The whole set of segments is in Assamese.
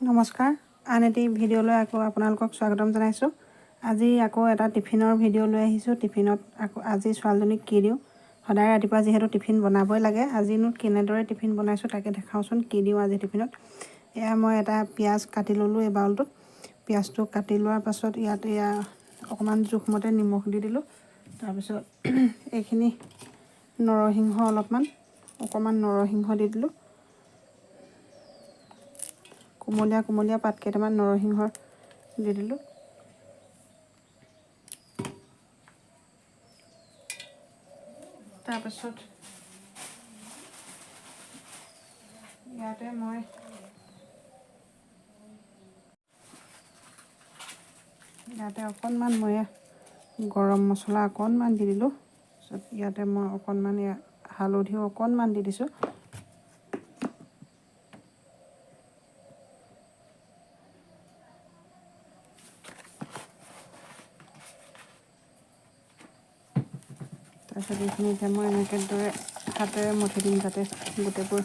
নমস্কাৰ, আন এটি ভিডিঅ'লৈ আকৌ আপোনালোকক স্বাগতম জনাইছোঁ। আজি আকৌ এটা টিফিনৰ ভিডিঅ' লৈ আহিছোঁ। টিফিনত আকৌ আজি ছোৱালীজনীক কি দিওঁ। সদায় ৰাতিপুৱা যিহেতু টিফিন বনাবই লাগে, আজিনো কেনেদৰে টিফিন বনাইছোঁ তাকে দেখাওঁচোন। কি দিওঁ আজি টিফিনত। এয়া মই এটা পিঁয়াজ কাটি ল'লোঁ এই বাউলটোত। পিঁয়াজটো কাটি লোৱাৰ পাছত ইয়াত অকণমান জোখমতে নিমখ দি দিলোঁ। তাৰপিছত এইখিনি নৰসিংহ অকণমান নৰসিংহ দি দিলোঁ। কুমলীয়া পাত কেইটামান নৰসিংহৰ দি দিলোঁ। তাৰপাছত ইয়াতে মই অকণমান গৰম মছলা অকণমান দি দিলোঁ। তাৰপিছত ইয়াতে মই অকণমান হালধিও অকণমান দি দিছোঁ। তাৰপিছত এইখিনি এতিয়া মই এনেকৈ দৰে হাতেৰে মঠি দিম যাতে গোটেইবোৰ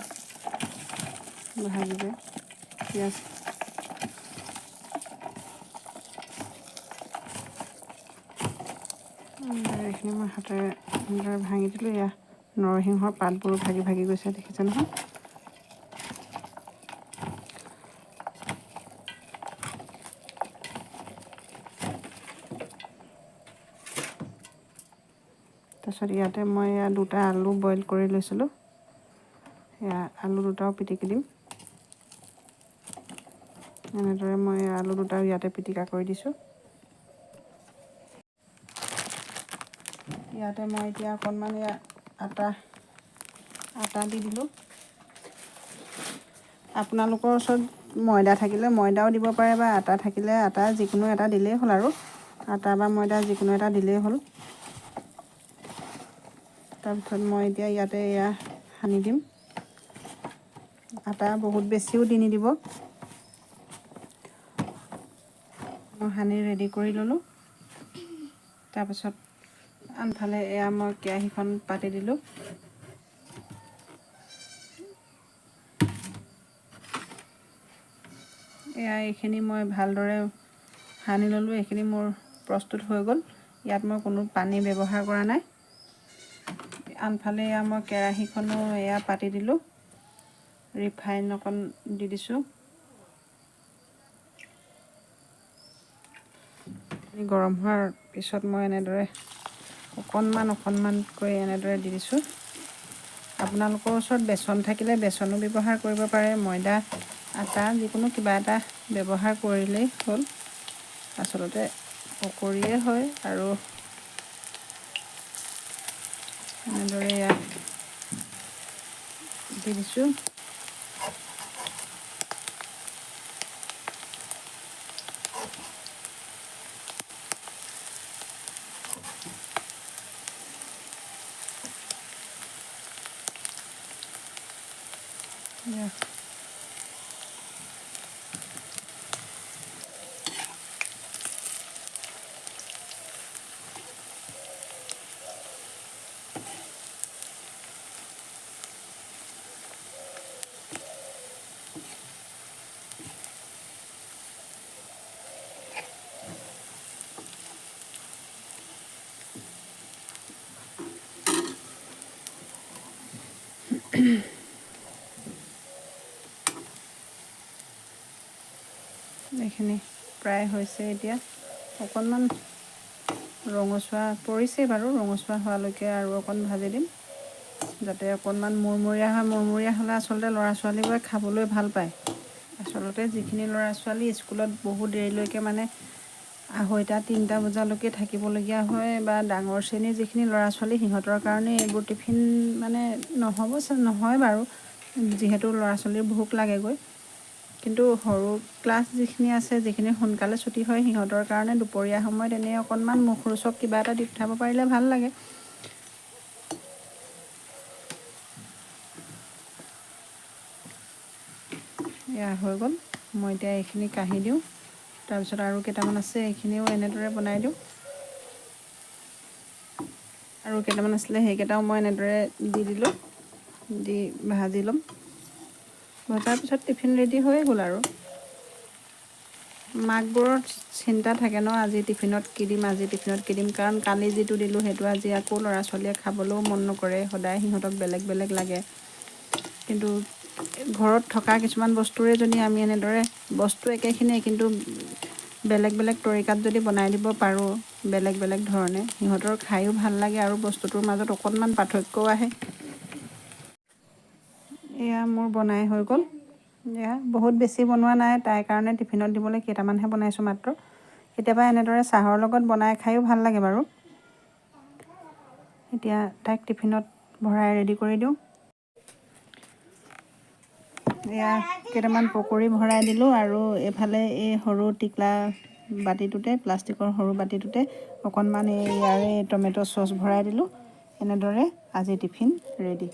ভাজি যায়। পিঁয়াজ এইখিনি মই হাতেৰে এনেদৰে ভাঙি দিলোঁ। এয়া নৰসিংহৰ পাতবোৰ ভাগি ভাগি গৈছে, দেখিছে নহয়। তাৰপিছত ইয়াতে মই দুটা আলু বইল কৰি লৈছিলোঁ। এয়া আলু দুটাও পিটিকি দিম। এনেদৰে মই আলু দুটাও ইয়াতে পিটিকা কৰি দিছোঁ। ইয়াতে মই এতিয়া অকণমান আটা দি দিলোঁ। আপোনালোকৰ ওচৰত ময়দা থাকিলে ময়দাও দিব পাৰে বা আটা থাকিলে আটা, যিকোনো এটা দিলেই হ'ল আৰু। আটা বা ময়দা যিকোনো এটা দিলেই হ'ল। তাৰপিছত মই এতিয়া ইয়াতে সানি দিম। আটা বহুত বেছিও দি নিদিব। মই সানি ৰেডি কৰি ল'লোঁ। তাৰপিছত আনফালে মই কেৰাহীখন পাতি দিলোঁ। এইখিনি মই ভালদৰে সানি ল'লোঁ। এইখিনি মোৰ প্ৰস্তুত হৈ গ'ল। ইয়াত মই কোনো পানী ব্যৱহাৰ কৰা নাই। আনফালে মই কেৰাহীখনো পাতি দিলোঁ। ৰিফাইন অকণ দি দিছোঁ। গৰম হোৱাৰ পিছত মই এনেদৰে অকণমানকৈ এনেদৰে দি দিছোঁ। আপোনালোকৰ ওচৰত বেচন থাকিলে বেচনো ব্যৱহাৰ কৰিব পাৰে। ময়দা, আটা যিকোনো কিবা এটা ব্যৱহাৰ কৰিলেই হ'ল। আচলতে পকৰীয়ে হয় আৰু এনেদৰে দি দিছোঁ। এইখিনি প্ৰায় হৈছে। এতিয়া অকণমান ৰঙচুৱা পৰিছে বাৰু। ৰঙচুৱা হোৱালৈকে আৰু অকণ ভাজি দিম, যাতে অকণমান মুৰমুৰীয়া হয়। মুৰমুৰীয়া হ'লে আচলতে ল'ৰা ছোৱালীবোৰে খাবলৈ ভাল পায়। আচলতে যিখিনি ল'ৰা ছোৱালী স্কুলত বহুত দেৰিলৈকে 2টা 3টা বজালৈকে থাকিবলগীয়া হয়, বা ডাঙৰ শ্ৰেণীৰ যিখিনি ল'ৰা ছোৱালী সিহঁতৰ কাৰণে এইবোৰ টিফিন নহয় বাৰু, যিহেতু ল'ৰা ছোৱালীৰ ভোক লাগেগৈ। কিন্তু সৰু ক্লাছ যিখিনি আছে, যিখিনি সোনকালে ছুটি হয়, সিহঁতৰ কাৰণে দুপৰীয়া সময়ত এনেই অকণমান মুখৰোচক কিবা এটা দি পঠাব পাৰিলে ভাল লাগে। হৈ গ'ল। মই এতিয়া এইখিনি কাঢ়ি দিওঁ। তাৰপিছত আৰু কেইটামান আছে, এইখিনিও এনেদৰে বনাই দিওঁ। আৰু কেইটামান আছিলে, সেইকেইটাও মই এনেদৰে দি দিলোঁ। দি ভাজি ল'ম। ভজাৰ পিছত টিফিন ৰেডি হৈয়ে গ'ল আৰু। মাকবোৰৰ চিন্তা থাকে ন, আজি টিফিনত কি দিম, আজি টিফিনত কি দিম। কাৰণ কালি যিটো দিলোঁ সেইটো আজি আকৌ ল'ৰা ছোৱালীয়ে খাবলৈও মন নকৰে, সদায় সিহঁতক বেলেগ বেলেগ লাগে। কিন্তু ঘৰত থকা কিছুমান বস্তুৰে যদি আমি এনেদৰে বস্তু একেখিনিয়ে কিন্তু বেলেগ বেলেগ তৰিকাত যদি বনাই দিব পাৰোঁ, বেলেগ বেলেগ ধৰণে, সিহঁতৰ খায়ো ভাল লাগে আৰু বস্তুটোৰ মাজত অকণমান পাৰ্থক্যও আহে। এয়া মোৰ বনাই হৈ গ'ল। এয়া বহুত বেছি বনোৱা নাই, তাইৰ কাৰণে টিফিনত দিবলৈ কেইটামানহে বনাইছোঁ মাত্ৰ। কেতিয়াবা এনেদৰে চাহৰ লগত বনাই খায়ো ভাল লাগে বাৰু। এতিয়া তাইক টিফিনত ভৰাই ৰেডি কৰি দিওঁ। এয়া কেইটামান পকৰি ভৰাই দিলোঁ আৰু এইফালে এই সৰু টিকলা বাতিটোতে, প্লাষ্টিকৰ সৰু বাতিটোতে অকণমান ইয়াৰে টমেট' চচ ভৰাই দিলোঁ। এনেদৰে আজি টিফিন ৰেডি।